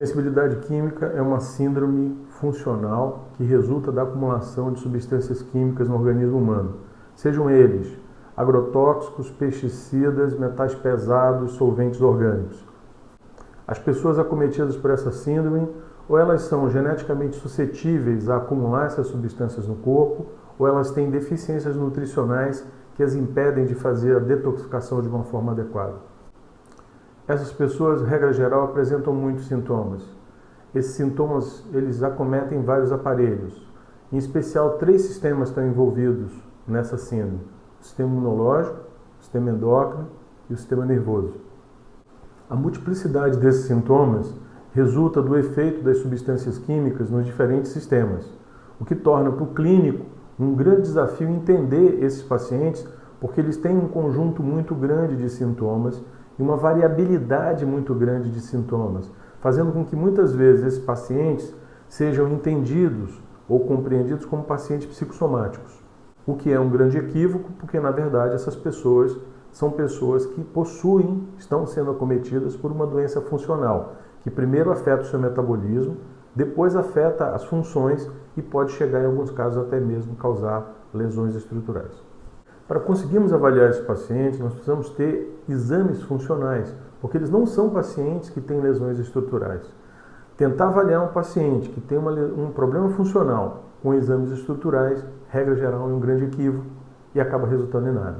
Sensibilidade química é uma síndrome funcional que resulta da acumulação de substâncias químicas no organismo humano, sejam eles agrotóxicos, pesticidas, metais pesados, solventes orgânicos. As pessoas acometidas por essa síndrome, ou elas são geneticamente suscetíveis a acumular essas substâncias no corpo, ou elas têm deficiências nutricionais que as impedem de fazer a detoxificação de uma forma adequada. Essas pessoas, regra geral, apresentam muitos sintomas. Esses sintomas, eles acometem vários aparelhos. Em especial, 3 sistemas estão envolvidos nessa síndrome: o sistema imunológico, o sistema endócrino e o sistema nervoso. A multiplicidade desses sintomas resulta do efeito das substâncias químicas nos diferentes sistemas, o que torna para o clínico um grande desafio entender esses pacientes, porque eles têm um conjunto muito grande de sintomas e uma variabilidade muito grande de sintomas, fazendo com que muitas vezes esses pacientes sejam entendidos ou compreendidos como pacientes psicossomáticos, o que é um grande equívoco, porque na verdade essas pessoas são pessoas que estão sendo acometidas por uma doença funcional, que primeiro afeta o seu metabolismo, depois afeta as funções e pode chegar em alguns casos até mesmo causar lesões estruturais. Para conseguirmos avaliar esses pacientes, nós precisamos ter exames funcionais, porque eles não são pacientes que têm lesões estruturais. Tentar avaliar um paciente que tem um problema funcional com exames estruturais, regra geral, é um grande equívoco e acaba resultando em nada.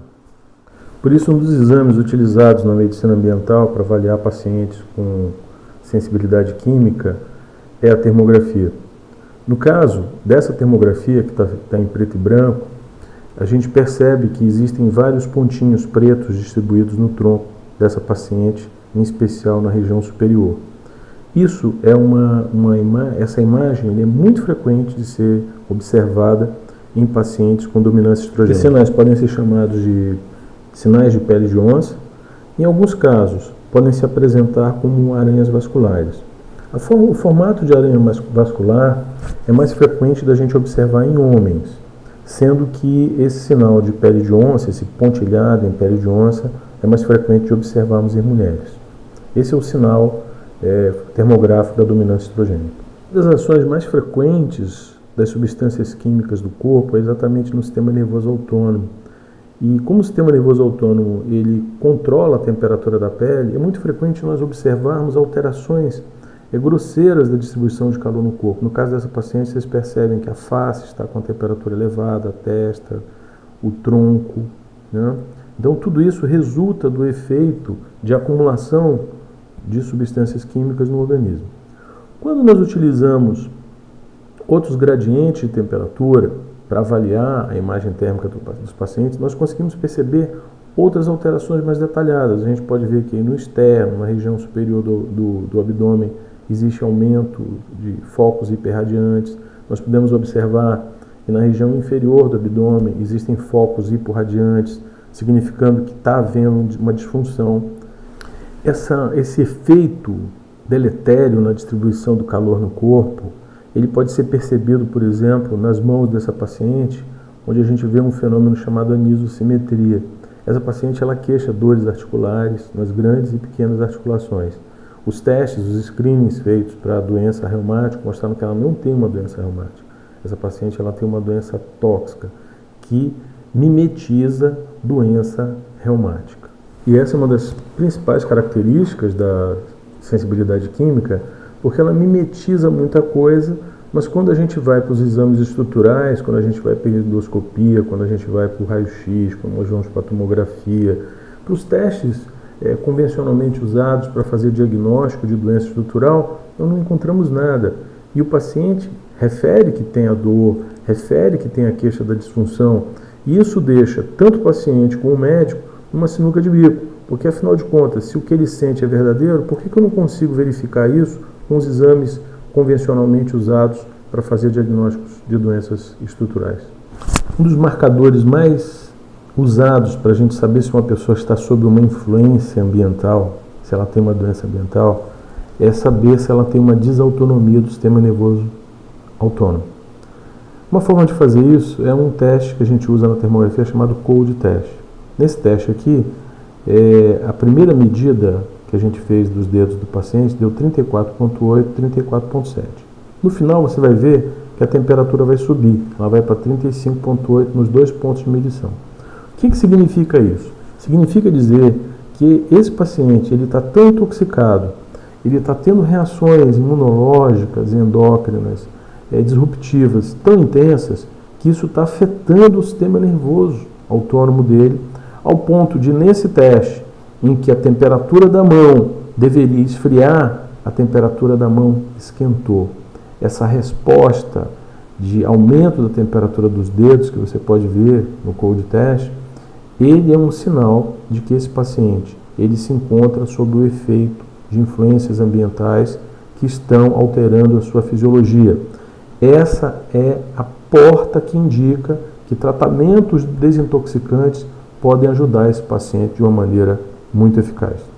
Por isso, um dos exames utilizados na medicina ambiental para avaliar pacientes com sensibilidade química é a termografia. No caso dessa termografia, que está em preto e branco, a gente percebe que existem vários pontinhos pretos distribuídos no tronco dessa paciente, em especial na região superior. Isso é essa imagem é muito frequente de ser observada em pacientes com dominância estrogênica. Esses sinais podem ser chamados de sinais de pele de onça. Em alguns casos, podem se apresentar como aranhas vasculares. O formato de aranha vascular é mais frequente da gente observar em homens, sendo que esse sinal de pele de onça, esse pontilhado em pele de onça, é mais frequente de observarmos em mulheres. Esse é o sinal termográfico da dominância estrogênica. Uma das ações mais frequentes das substâncias químicas do corpo é exatamente no sistema nervoso autônomo. E como o sistema nervoso autônomo ele controla a temperatura da pele, é muito frequente nós observarmos alterações grosseiras da distribuição de calor no corpo. No caso dessa paciente, vocês percebem que a face está com a temperatura elevada, a testa, o tronco, né? Então, tudo isso resulta do efeito de acumulação de substâncias químicas no organismo. Quando nós utilizamos outros gradientes de temperatura para avaliar a imagem térmica dos pacientes, nós conseguimos perceber outras alterações mais detalhadas. A gente pode ver que no externo, na região superior do abdômen, existe aumento de focos hiperradiantes. Nós podemos observar que na região inferior do abdômen existem focos hiporradiantes, significando que está havendo uma disfunção. Esse efeito deletério na distribuição do calor no corpo, ele pode ser percebido, por exemplo, nas mãos dessa paciente, onde a gente vê um fenômeno chamado anisossimetria. Essa paciente ela queixa dores articulares nas grandes e pequenas articulações. Os testes, os screenings feitos para a doença reumática mostraram que ela não tem uma doença reumática. Essa paciente ela tem uma doença tóxica que mimetiza doença reumática. E essa é uma das principais características da sensibilidade química, porque ela mimetiza muita coisa, mas quando a gente vai para os exames estruturais, quando a gente vai para a endoscopia, quando a gente vai para o raio-x, quando nós vamos para a tomografia, para os testes convencionalmente usados para fazer diagnóstico de doença estrutural, nós não encontramos nada. E o paciente refere que tem a dor, refere que tem a queixa da disfunção, e isso deixa tanto o paciente como o médico numa sinuca de bico, porque afinal de contas, se o que ele sente é verdadeiro, por que eu não consigo verificar isso com os exames convencionalmente usados para fazer diagnósticos de doenças estruturais? Um dos marcadores mais usados para a gente saber se uma pessoa está sob uma influência ambiental, se ela tem uma doença ambiental, é saber se ela tem uma desautonomia do sistema nervoso autônomo. Uma forma de fazer isso é um teste que a gente usa na termografia chamado Cold Test. Nesse teste aqui, a primeira medida que a gente fez dos dedos do paciente deu 34,8, 34,7. No final você vai ver que a temperatura vai subir, ela vai para 35,8 nos 2 pontos de medição. O que significa isso? Significa dizer que esse paciente ele está tão intoxicado, ele está tendo reações imunológicas, endócrinas, disruptivas tão intensas, que isso está afetando o sistema nervoso autônomo dele, ao ponto de, nesse teste, em que a temperatura da mão deveria esfriar, a temperatura da mão esquentou. Essa resposta de aumento da temperatura dos dedos, que você pode ver no cold test, ele é um sinal de que esse paciente ele se encontra sob o efeito de influências ambientais que estão alterando a sua fisiologia. Essa é a porta que indica que tratamentos desintoxicantes podem ajudar esse paciente de uma maneira muito eficaz.